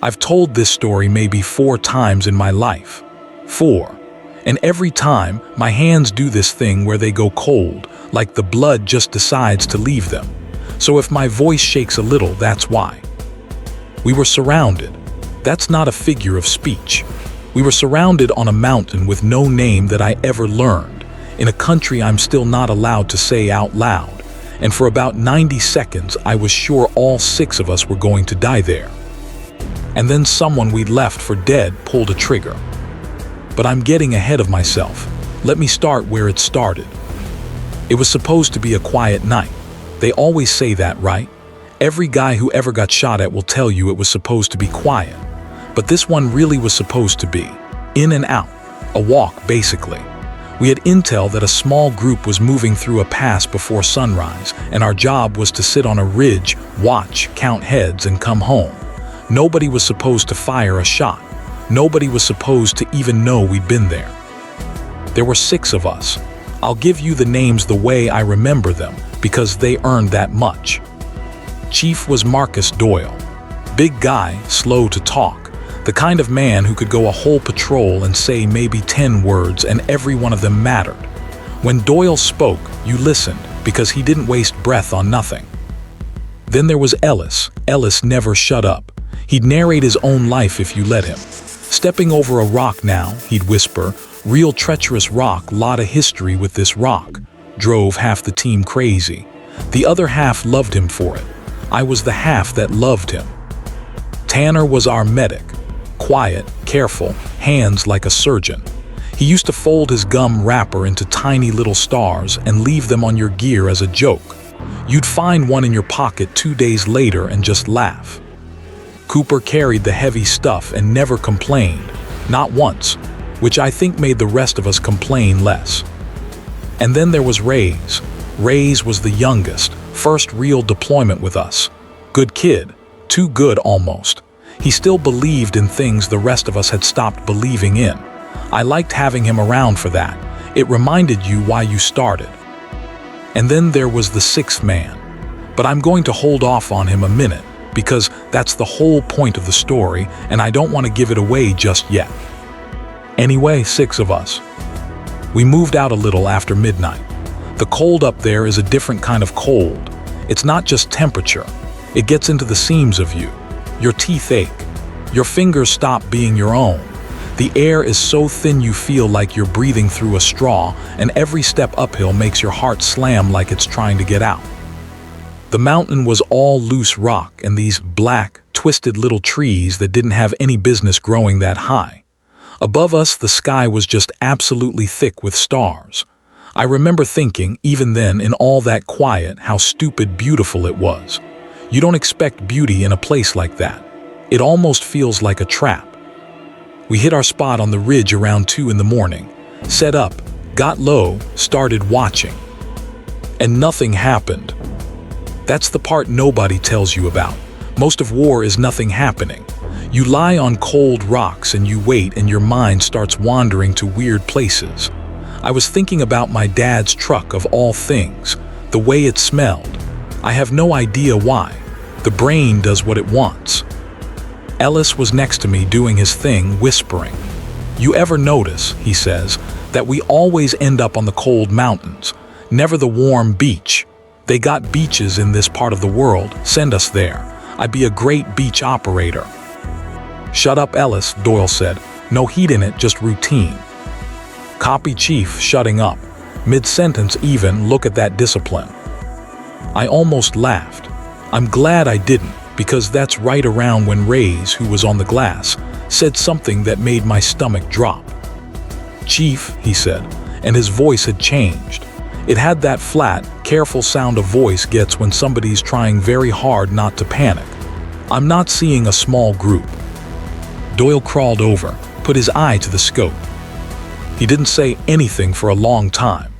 I've told this story maybe 4 times in my life. 4. And every time, my hands do this thing where they go cold, like the blood just decides to leave them. So if my voice shakes a little, that's why. We were surrounded. That's not a figure of speech. We were surrounded on a mountain with no name that I ever learned, in a country I'm still not allowed to say out loud. And for about 90 seconds, I was sure all 6 of us were going to die there. And then someone we'd left for dead pulled a trigger. But I'm getting ahead of myself. Let me start where it started. It was supposed to be a quiet night. They always say that, right? Every guy who ever got shot at will tell you it was supposed to be quiet. But this one really was supposed to be. In and out. A walk, basically. We had intel that a small group was moving through a pass before sunrise, and our job was to sit on a ridge, watch, count heads, and come home. Nobody was supposed to fire a shot. Nobody was supposed to even know we'd been there. There were 6 of us. I'll give you the names the way I remember them, because they earned that much. Chief was Marcus Doyle. Big guy, slow to talk. The kind of man who could go a whole patrol and say maybe 10 words and every one of them mattered. When Doyle spoke, you listened, because he didn't waste breath on nothing. Then there was Ellis. Ellis never shut up. He'd narrate his own life if you let him. Stepping over a rock now, he'd whisper, real treacherous rock, lotta history with this rock. Drove half the team crazy. The other half loved him for it. I was the half that loved him. Tanner was our medic. Quiet, careful, hands like a surgeon. He used to fold his gum wrapper into tiny little stars and leave them on your gear as a joke. You'd find one in your pocket 2 days later and just laugh. Cooper carried the heavy stuff and never complained, not once, which I think made the rest of us complain less. And then there was Rays. Rays was the youngest, first real deployment with us. Good kid, too good almost. He still believed in things the rest of us had stopped believing in. I liked having him around for that. It reminded you why you started. And then there was the 6th man. But I'm going to hold off on him a minute, because that's the whole point of the story, and I don't want to give it away just yet. Anyway, 6 of us. We moved out a little after midnight. The cold up there is a different kind of cold. It's not just temperature. It gets into the seams of you. Your teeth ache. Your fingers stop being your own. The air is so thin you feel like you're breathing through a straw, and every step uphill makes your heart slam like it's trying to get out. The mountain was all loose rock and these black, twisted little trees that didn't have any business growing that high. Above us, the sky was just absolutely thick with stars. I remember thinking, even then, in all that quiet, how stupid beautiful it was. You don't expect beauty in a place like that. It almost feels like a trap. We hit our spot on the ridge around 2 in the morning, set up, got low, started watching. And nothing happened. That's the part nobody tells you about. Most of war is nothing happening. You lie on cold rocks and you wait, and your mind starts wandering to weird places. I was thinking about my dad's truck of all things, the way it smelled. I have no idea why. The brain does what it wants. Ellis was next to me doing his thing, whispering. You ever notice, he says, that we always end up on the cold mountains, never the warm beach. They got beaches in this part of the world, send us there. I'd be a great beach operator. Shut up, Ellis, Doyle said. No heat in it, just routine. Copy, Chief, shutting up. Mid-sentence even, look at that discipline. I almost laughed. I'm glad I didn't, because that's right around when Rays, who was on the glass, said something that made my stomach drop. Chief, he said, and his voice had changed. It had that flat, careful sound a voice gets when somebody's trying very hard not to panic. I'm not seeing a small group. Doyle crawled over, put his eye to the scope. He didn't say anything for a long time.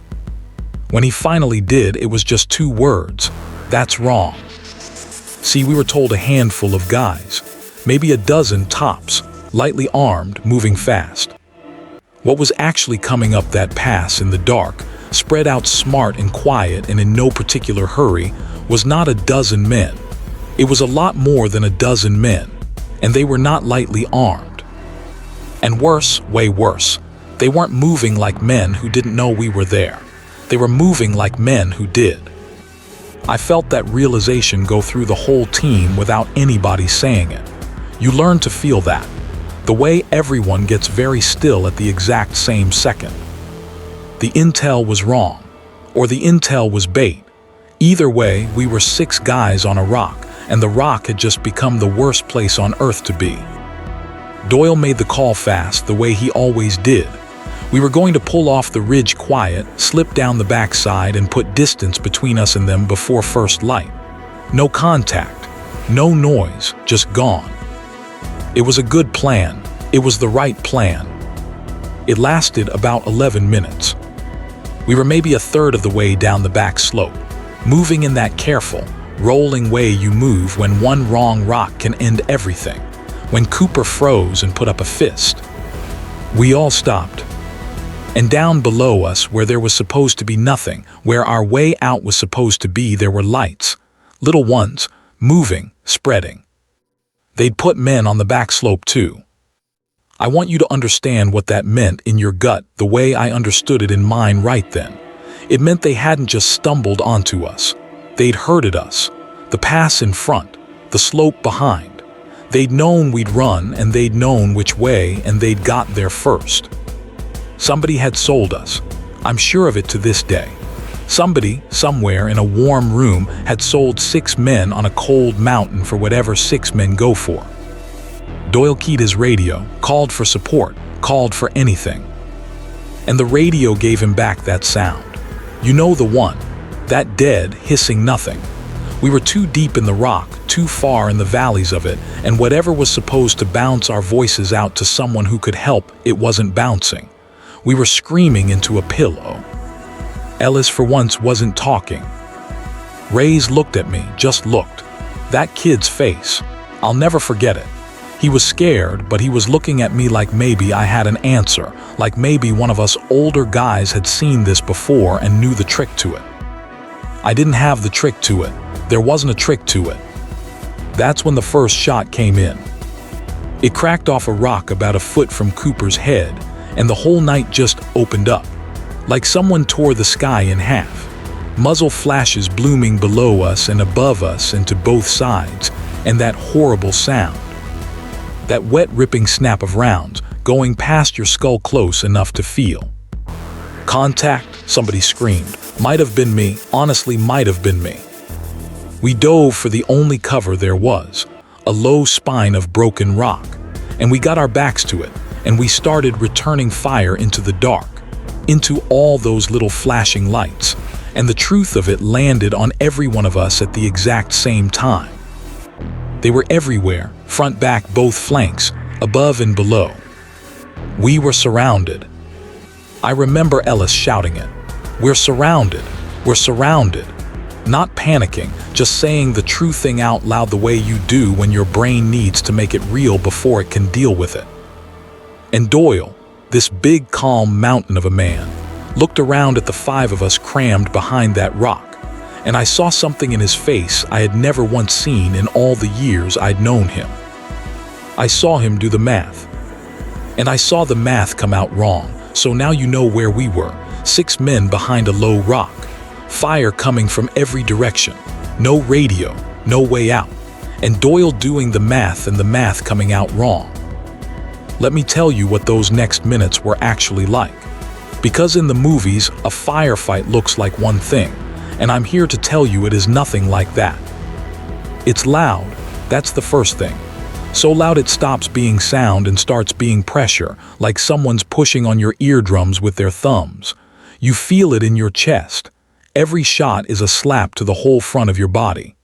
When he finally did, it was just 2 words. That's wrong. See, we were told a handful of guys, maybe a dozen tops, lightly armed, moving fast. What was actually coming up that pass in the dark, spread out smart and quiet and in no particular hurry, was not a dozen men. It was a lot more than a dozen men. and they were not lightly armed. And worse, way worse, they weren't moving like men who didn't know we were there. They were moving like men who did. I felt that realization go through the whole team without anybody saying it. You learn to feel that, the way everyone gets very still at the exact same second. The intel was wrong, or the intel was bait. Either way, we were 6 guys on a rock, and the rock had just become the worst place on Earth to be. Doyle made the call fast, the way he always did. We were going to pull off the ridge quiet, slip down the backside, and put distance between us and them before first light. No contact, no noise, just gone. It was a good plan. It was the right plan. It lasted about 11 minutes. We were maybe a third of the way down the back slope, moving in that careful, rolling way you move when one wrong rock can end everything, when Cooper froze and put up a fist. We all stopped. And down below us, where there was supposed to be nothing, where our way out was supposed to be, there were lights, little ones, moving, spreading. They'd put men on the back slope too. I want you to understand what that meant in your gut, the way I understood it in mine right then. It meant they hadn't just stumbled onto us. They'd herded us, the pass in front, the slope behind. They'd known we'd run, and they'd known which way, and they'd got there first. Somebody had sold us. I'm sure of it to this day. Somebody, somewhere in a warm room, had sold 6 men on a cold mountain for whatever 6 men go for. Doyle keyed his radio, called for support, called for anything. And the radio gave him back that sound. You know the one, that dead, hissing nothing. We were too deep in the rock, too far in the valleys of it, and whatever was supposed to bounce our voices out to someone who could help, it wasn't bouncing. We were screaming into a pillow. Ellis for once wasn't talking. Reyes looked at me, just looked. That kid's face. I'll never forget it. He was scared, but he was looking at me like maybe I had an answer, like maybe one of us older guys had seen this before and knew the trick to it. I didn't have the trick to it. There wasn't a trick to it. That's when the first shot came in. It cracked off a rock about a foot from Cooper's head, and the whole night just opened up, like someone tore the sky in half. Muzzle flashes blooming below us and above us and to both sides, and that horrible sound. That wet ripping snap of rounds, going past your skull close enough to feel. Contact, somebody screamed. Might have been me, honestly might have been me. We dove for the only cover there was, a low spine of broken rock, and we got our backs to it, and we started returning fire into the dark, into all those little flashing lights, and the truth of it landed on every one of us at the exact same time. They were everywhere, front, back, both flanks, above and below. We were surrounded. I remember Ellis shouting it. We're surrounded. We're surrounded. Not panicking, just saying the true thing out loud the way you do when your brain needs to make it real before it can deal with it. And Doyle, this big calm mountain of a man, looked around at the 5 of us crammed behind that rock, and I saw something in his face I had never once seen in all the years I'd known him. I saw him do the math. And I saw the math come out wrong, so now you know where we were, 6 men behind a low rock, fire coming from every direction, no radio, no way out, and Doyle doing the math and the math coming out wrong. Let me tell you what those next minutes were actually like. Because in the movies, a firefight looks like one thing, and I'm here to tell you it is nothing like that. It's loud, that's the first thing. So loud it stops being sound and starts being pressure, like someone's pushing on your eardrums with their thumbs. You feel it in your chest. Every shot is a slap to the whole front of your body.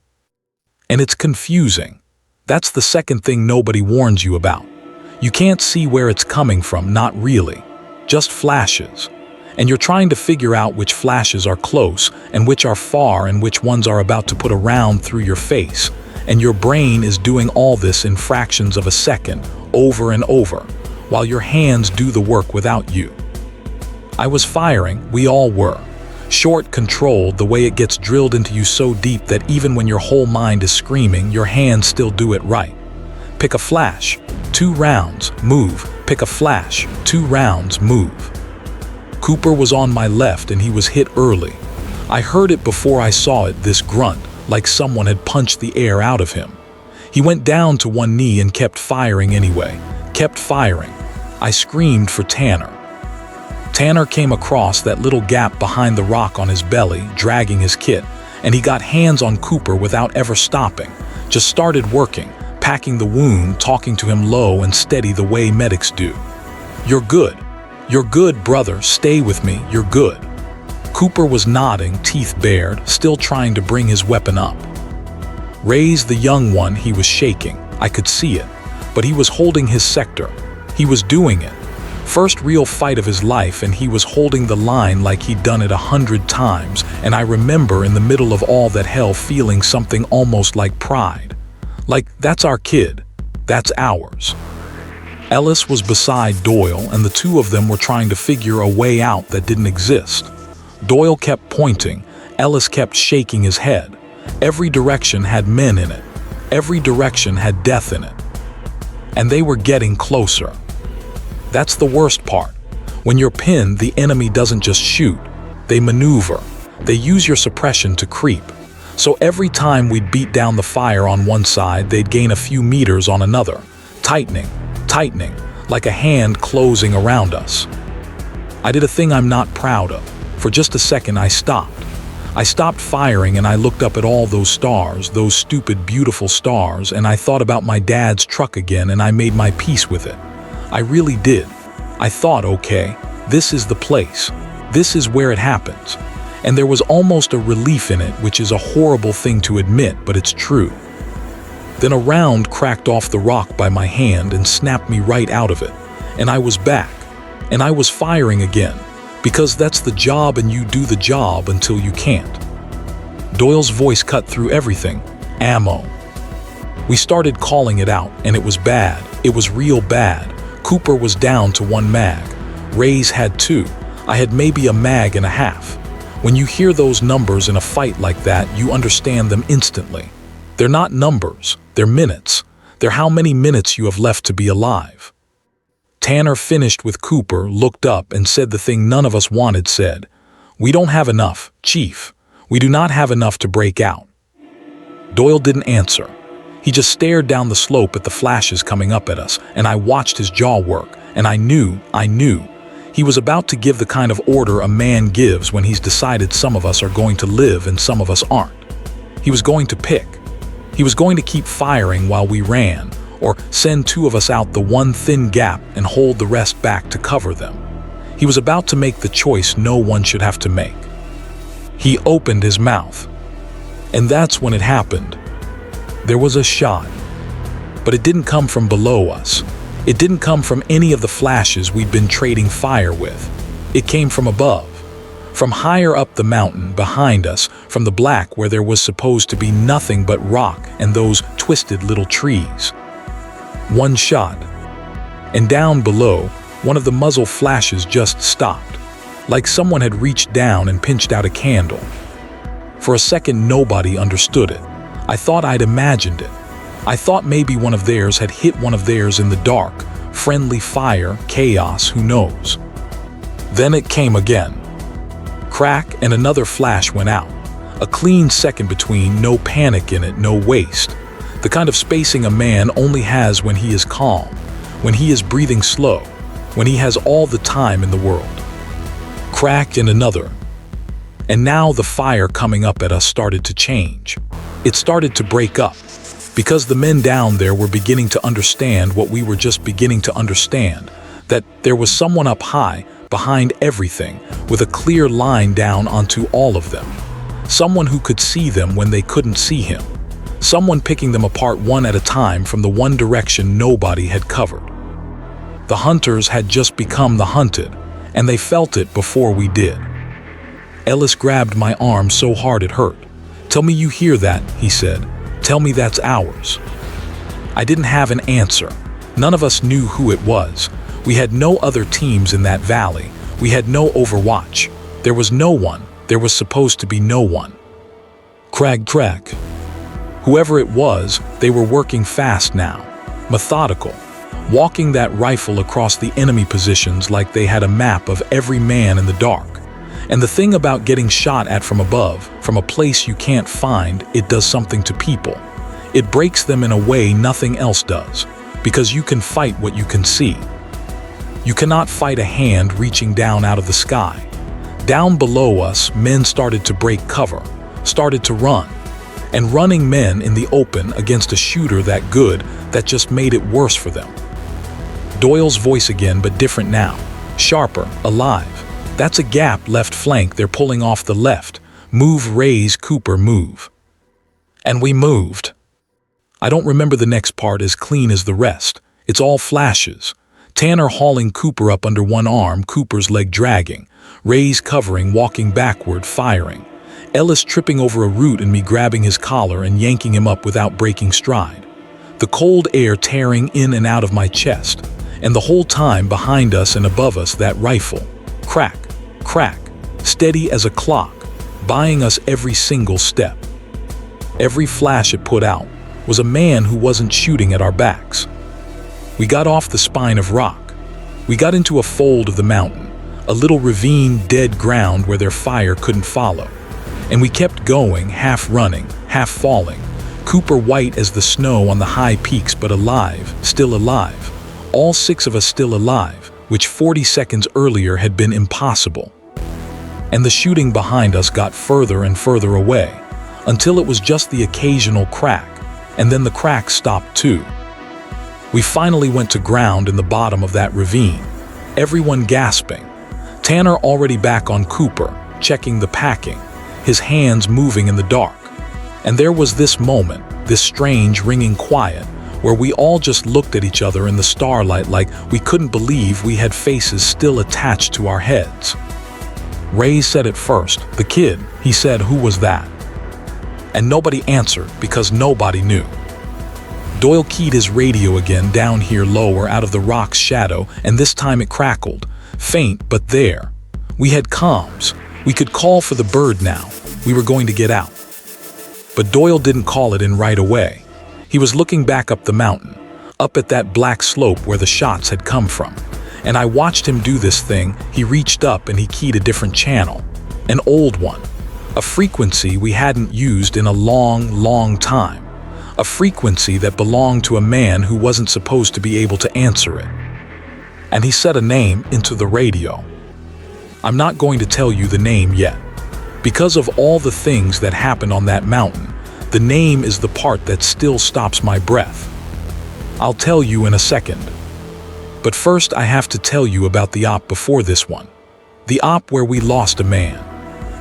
And it's confusing. That's the second thing nobody warns you about. You can't see where it's coming from, not really. Just flashes. And you're trying to figure out which flashes are close and which are far and which ones are about to put a round through your face. And your brain is doing all this in fractions of a second, over and over, while your hands do the work without you. I was firing, we all were. Short, controlled, the way it gets drilled into you so deep that even when your whole mind is screaming, your hands still do it right. pick a flash, 2 rounds, move, pick a flash, 2 rounds, move. Cooper was on my left and he was hit early. I heard it before I saw it, this grunt, like someone had punched the air out of him. He went down to one knee and kept firing anyway, kept firing. I screamed for Tanner. Tanner came across that little gap behind the rock on his belly, dragging his kit, and he got hands on Cooper without ever stopping, just started working, packing the wound, talking to him low and steady the way medics do. You're good. You're good, brother. Stay with me. You're good. Cooper was nodding, teeth bared, still trying to bring his weapon up. Ray's the young one, he was shaking. I could see it. But he was holding his sector. He was doing it. First real fight of his life, and he was holding the line like he'd done it 100 times, and I remember in the middle of all that hell feeling something almost like pride. Like, that's our kid. That's ours. Ellis was beside Doyle, and the two of them were trying to figure a way out that didn't exist. Doyle kept pointing. Ellis kept shaking his head. Every direction had men in it. Every direction had death in it. And they were getting closer. That's the worst part. When you're pinned, the enemy doesn't just shoot. They maneuver. They use your suppression to creep. So every time we'd beat down the fire on one side, they'd gain a few meters on another, tightening, tightening, like a hand closing around us. I did a thing I'm not proud of. For just a second, I stopped. I stopped firing and I looked up at all those stars, those stupid, beautiful stars, and I thought about my dad's truck again, and I made my peace with it. I really did. I thought, okay, this is the place. This is where it happens. And there was almost a relief in it, which is a horrible thing to admit, but it's true. Then a round cracked off the rock by my hand and snapped me right out of it. And I was back. And I was firing again. Because that's the job, and you do the job until you can't. Doyle's voice cut through everything. Ammo. We started calling it out, and it was bad. It was real bad. Cooper was down to 1 mag. Ray's had 2. I had maybe a mag and a half. When you hear those numbers in a fight like that, you understand them instantly. They're not numbers, they're minutes. They're how many minutes you have left to be alive. Tanner finished with Cooper, looked up, and said the thing none of us wanted, said, "We don't have enough, Chief. We do not have enough to break out." Doyle didn't answer. He just stared down the slope at the flashes coming up at us, and I watched his jaw work, and I knew. He was about to give the kind of order a man gives when he's decided some of us are going to live and some of us aren't. He was going to pick. He was going to keep firing while we ran, or send 2 of us out the one thin gap and hold the rest back to cover them. He was about to make the choice no one should have to make. He opened his mouth. And that's when it happened. There was a shot. But it didn't come from below us. It didn't come from any of the flashes we'd been trading fire with. It came from above. From higher up the mountain behind us, from the black where there was supposed to be nothing but rock and those twisted little trees. One shot. And down below, one of the muzzle flashes just stopped, like someone had reached down and pinched out a candle. For a second, nobody understood it. I thought I'd imagined it. I thought maybe one of theirs had hit one of theirs in the dark, friendly fire, chaos, who knows. Then it came again. Crack, and another flash went out. A clean second between, no panic in it, no waste. The kind of spacing a man only has when he is calm, when he is breathing slow, when he has all the time in the world. Cracked, and another. And now the fire coming up at us started to change. It started to break up, because the men down there were beginning to understand what we were just beginning to understand, that there was someone up high, behind everything, with a clear line down onto all of them. Someone who could see them when they couldn't see him. Someone picking them apart one at a time from the one direction nobody had covered. The hunters had just become the hunted, and they felt it before we did. Ellis grabbed my arm so hard it hurt. "Tell me you hear that," he said. "Tell me that's ours." I didn't have an answer. None of us knew who it was. We had no other teams in that valley. We had no Overwatch. There was no one. There was supposed to be no one. Crack. Whoever it was, they were working fast now. methodical, walking that rifle across the enemy positions like they had a map of every man in the dark. And the thing about getting shot at from above, from a place you can't find, it does something to people. It breaks them in a way nothing else does, because you can fight what you can see. You cannot fight a hand reaching down out of the sky. Down below us, men started to break cover, started to run. And running men in the open against a shooter that good, that just made it worse for them. Doyle's voice again, but different now. Sharper, alive. That's a gap left flank, they're pulling off the left. Move, Raise, Cooper, move. And we moved. I don't remember the next part as clean as the rest. It's all flashes. Tanner hauling Cooper up under one arm, Cooper's leg dragging. Raise covering, walking backward, firing. Ellis tripping over a root and me grabbing his collar and yanking him up without breaking stride. The cold air tearing in and out of my chest. And the whole time behind us and above us that rifle. Crack, crack, steady as a clock, buying us every single step. Every flash it put out was a man who wasn't shooting at our backs. We got off the spine of rock. We got into a fold of the mountain, a little ravine, dead ground where their fire couldn't follow. And we kept going, half running, half falling. Cooper white as the snow on the high peaks, but alive, still alive. All 6 of us still alive, which 40 seconds earlier had been impossible. And the shooting behind us got further and further away, until it was just the occasional crack, and then the crack stopped too. We finally went to ground in the bottom of that ravine, everyone gasping. Tanner already back on Cooper, checking the packing, his hands moving in the dark. And there was this moment, this strange ringing quiet, where we all just looked at each other in the starlight like we couldn't believe we had faces still attached to our heads. Ray said it first, the kid, he said, "Who was that?" And nobody answered because nobody knew. Doyle keyed his radio again down here lower out of the rock's shadow, and this time it crackled, faint but there. We had comms. We could call for the bird now. We were going to get out. But Doyle didn't call it in right away. He was looking back up the mountain, up at that black slope where the shots had come from. And I watched him do this thing. He reached up and he keyed a different channel, an old one, a frequency we hadn't used in a long, long time, a frequency that belonged to a man who wasn't supposed to be able to answer it. And he said a name into the radio. I'm not going to tell you the name yet. Because of all the things that happened on that mountain, the name is the part that still stops my breath. I'll tell you in a second. But first I have to tell you about the op before this one. The op where we lost a man.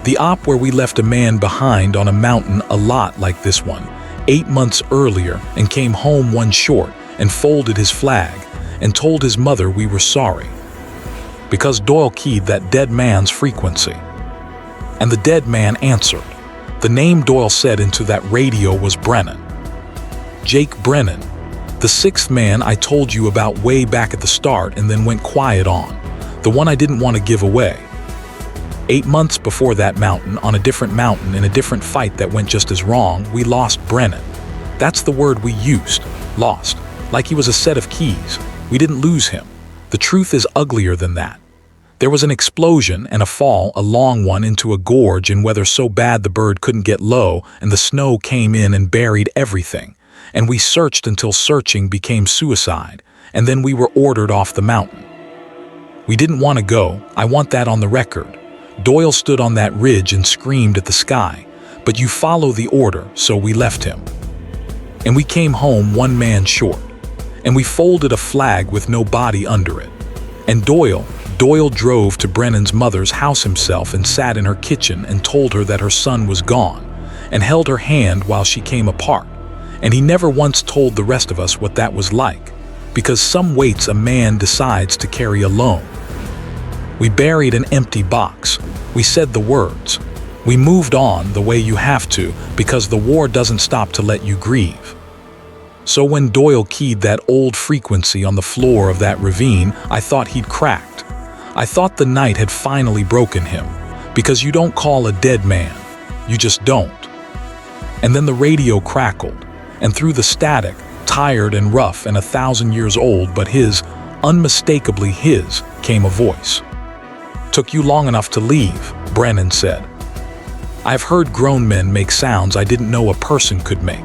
The op where we left a man behind on a mountain a lot like this one, 8 months earlier, and came home one short and folded his flag and told his mother we were sorry. Because Doyle keyed that dead man's frequency. And the dead man answered. The name Doyle said into that radio was Brennan. Jake Brennan, the 6th man I told you about way back at the start and then went quiet on, the one I didn't want to give away. 8 months before that mountain, on a different mountain in a different fight that went just as wrong, we lost Brennan. That's the word we used, lost, like he was a set of keys. We didn't lose him. The truth is uglier than that. There was an explosion and a fall, a long one, into a gorge in weather so bad the bird couldn't get low, and the snow came in and buried everything. And we searched until searching became suicide, and then we were ordered off the mountain. We didn't want to go, I want that on the record. Doyle stood on that ridge and screamed at the sky, but you follow the order, so we left him. And we came home 1 man short, and we folded a flag with no body under it. And Doyle drove to Brennan's mother's house himself and sat in her kitchen and told her that her son was gone, and held her hand while she came apart. And he never once told the rest of us what that was like, because some weights a man decides to carry alone. We buried an empty box. We said the words. We moved on the way you have to, because the war doesn't stop to let you grieve. So when Doyle keyed that old frequency on the floor of that ravine, I thought he'd cracked. I thought the night had finally broken him, because you don't call a dead man. You just don't. And then the radio crackled, and through the static, tired and rough and 1,000 years old, but his, unmistakably his, came a voice. "Took you long enough to leave," Brennan said. "I've heard grown men make sounds I didn't know a person could make."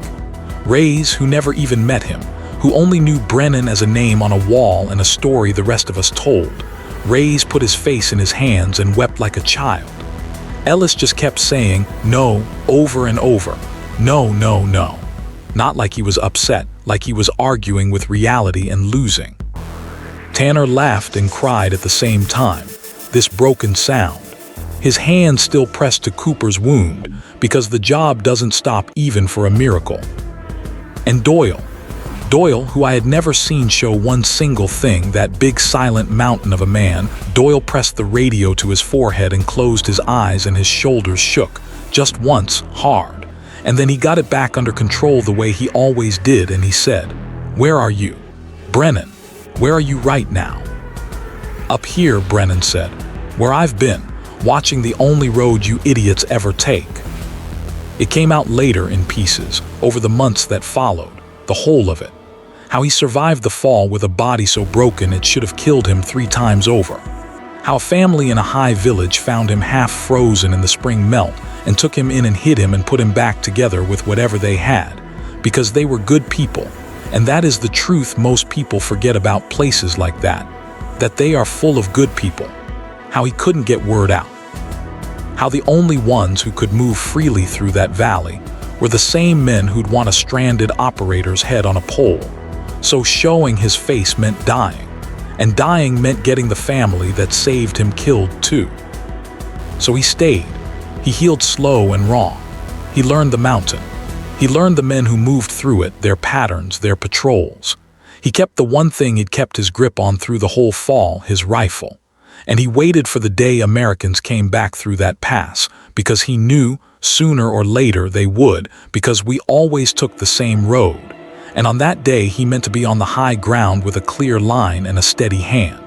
Reyes, who never even met him, who only knew Brennan as a name on a wall and a story the rest of us told, Reyes put his face in his hands and wept like a child. Ellis just kept saying, "No," over and over. "No, no, no." Not like he was upset, like he was arguing with reality and losing. Tanner laughed and cried at the same time, this broken sound. His hand still pressed to Cooper's wound, because the job doesn't stop even for a miracle. And Doyle, who I had never seen show one single thing, that big silent mountain of a man, Doyle pressed the radio to his forehead and closed his eyes, and his shoulders shook, just once, hard. And then he got it back under control the way he always did, and he said, "Where are you? Brennan, where are you right now?" "Up here," Brennan said, "where I've been, watching the only road you idiots ever take." It came out later in pieces, over the months that followed, the whole of it. How he survived the fall with a body so broken it should have killed him 3 times over. How a family in a high village found him half frozen in the spring melt and took him in and hid him and put him back together with whatever they had, because they were good people, and that is the truth most people forget about places like that they are full of good people. How he couldn't get word out. How the only ones who could move freely through that valley were the same men who'd want a stranded operator's head on a pole. So showing his face meant dying, and dying meant getting the family that saved him killed too. So he stayed. He healed slow and raw. He learned the mountain. He learned the men who moved through it, their patterns, their patrols. He kept the one thing he'd kept his grip on through the whole fall, his rifle. And he waited for the day Americans came back through that pass, because he knew, sooner or later they would, because we always took the same road. And on that day he meant to be on the high ground with a clear line and a steady hand.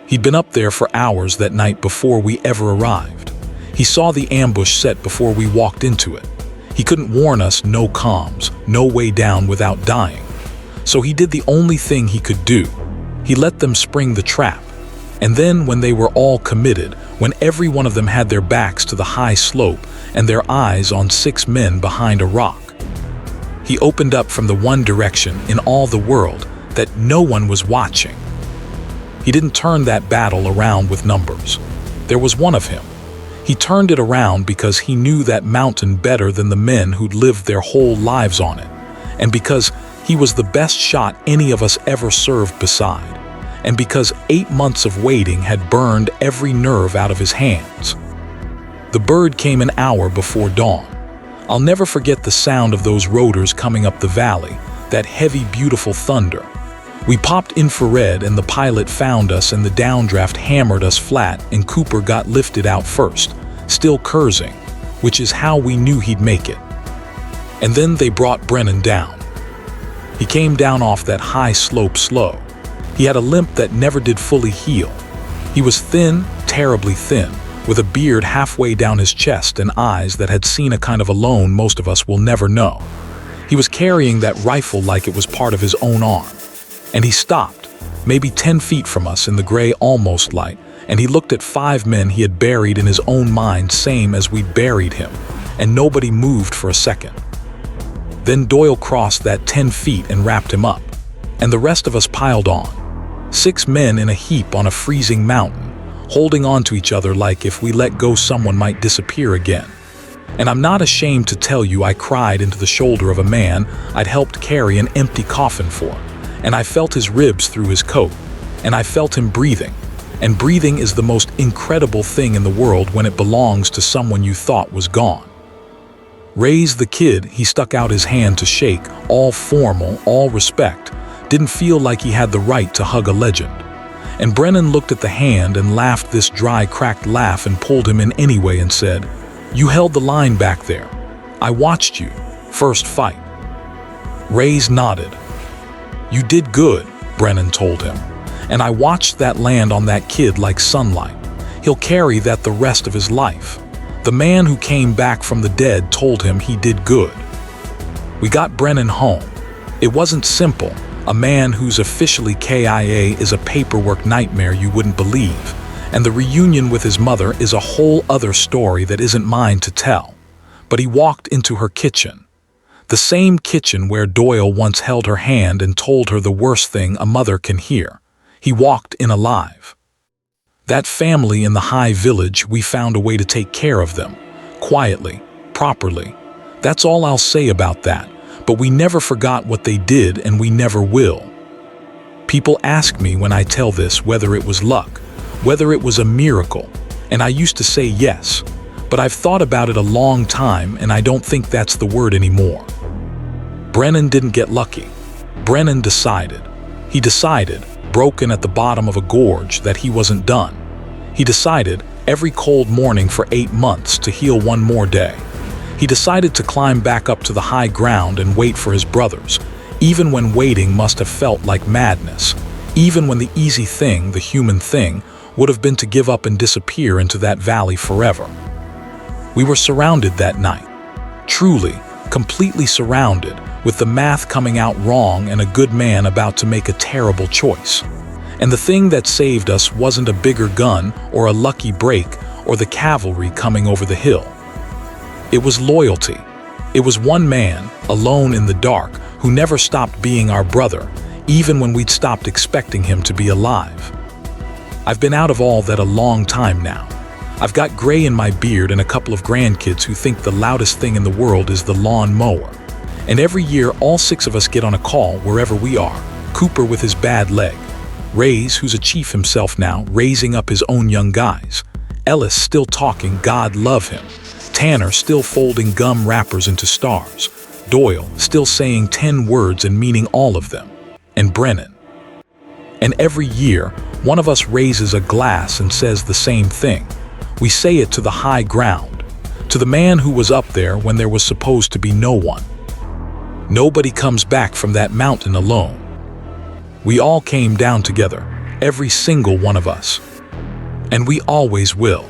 He'd been up there for hours that night before we ever arrived. He saw the ambush set before we walked into it. He couldn't warn us, no comms, no way down without dying. So he did the only thing he could do. He let them spring the trap. And then when they were all committed, when every one of them had their backs to the high slope and their eyes on 6 men behind a rock, he opened up from the one direction in all the world that no one was watching. He didn't turn that battle around with numbers. There was one of him. He turned it around because he knew that mountain better than the men who'd lived their whole lives on it, and because he was the best shot any of us ever served beside, and because 8 months of waiting had burned every nerve out of his hands. The bird came an hour before dawn. I'll never forget the sound of those rotors coming up the valley, that heavy, beautiful thunder. We popped infrared and the pilot found us, and the downdraft hammered us flat, and Cooper got lifted out first, still cursing, which is how we knew he'd make it. And then they brought Brennan down. He came down off that high slope slow. He had a limp that never did fully heal. He was thin, terribly thin, with a beard halfway down his chest and eyes that had seen a kind of alone most of us will never know. He was carrying that rifle like it was part of his own arm. And he stopped, maybe 10 feet from us in the gray almost light, and he looked at 5 men he had buried in his own mind, same as we'd buried him, and nobody moved for a second. Then Doyle crossed that 10 feet and wrapped him up, and the rest of us piled on. 6 men in a heap on a freezing mountain, holding on to each other like if we let go someone might disappear again. And I'm not ashamed to tell you I cried into the shoulder of a man I'd helped carry an empty coffin for, and I felt his ribs through his coat, and I felt him breathing. And breathing is the most incredible thing in the world when it belongs to someone you thought was gone. Reyes the kid, he stuck out his hand to shake, all formal, all respect, didn't feel like he had the right to hug a legend. And Brennan looked at the hand and laughed this dry, cracked laugh and pulled him in anyway and said, "You held the line back there. I watched you. First fight." Reyes nodded. "You did good," Brennan told him. "And I watched that land on that kid like sunlight. He'll carry that the rest of his life." The man who came back from the dead told him he did good. We got Brennan home. It wasn't simple. A man who's officially KIA is a paperwork nightmare you wouldn't believe, and the reunion with his mother is a whole other story that isn't mine to tell. But he walked into her kitchen. The same kitchen where Doyle once held her hand and told her the worst thing a mother can hear. He walked in alive. That family in the high village, we found a way to take care of them. Quietly, properly. That's all I'll say about that. But we never forgot what they did, and we never will. People ask me when I tell this whether it was luck, whether it was a miracle, and I used to say yes. But I've thought about it a long time, and I don't think that's the word anymore. Brennan didn't get lucky. Brennan decided. He decided, broken at the bottom of a gorge, that he wasn't done. He decided, every cold morning for 8 months, to heal one more day. He decided to climb back up to the high ground and wait for his brothers, even when waiting must have felt like madness, even when the easy thing, the human thing, would have been to give up and disappear into that valley forever. We were surrounded that night. Truly, completely surrounded, with the math coming out wrong and a good man about to make a terrible choice. And the thing that saved us wasn't a bigger gun or a lucky break or the cavalry coming over the hill. It was loyalty. It was one man, alone in the dark, who never stopped being our brother, even when we'd stopped expecting him to be alive. I've been out of all that a long time now. I've got gray in my beard and a couple of grandkids who think the loudest thing in the world is the lawn mower. And every year, all 6 of us get on a call wherever we are. Cooper with his bad leg. Ray's, who's a chief himself now, raising up his own young guys. Ellis still talking God love him. Tanner still folding gum wrappers into stars. Doyle still saying 10 words and meaning all of them. And Brennan. And every year, one of us raises a glass and says the same thing. We say it to the high ground, to the man who was up there when there was supposed to be no one. Nobody comes back from that mountain alone. We all came down together, every single one of us. And we always will.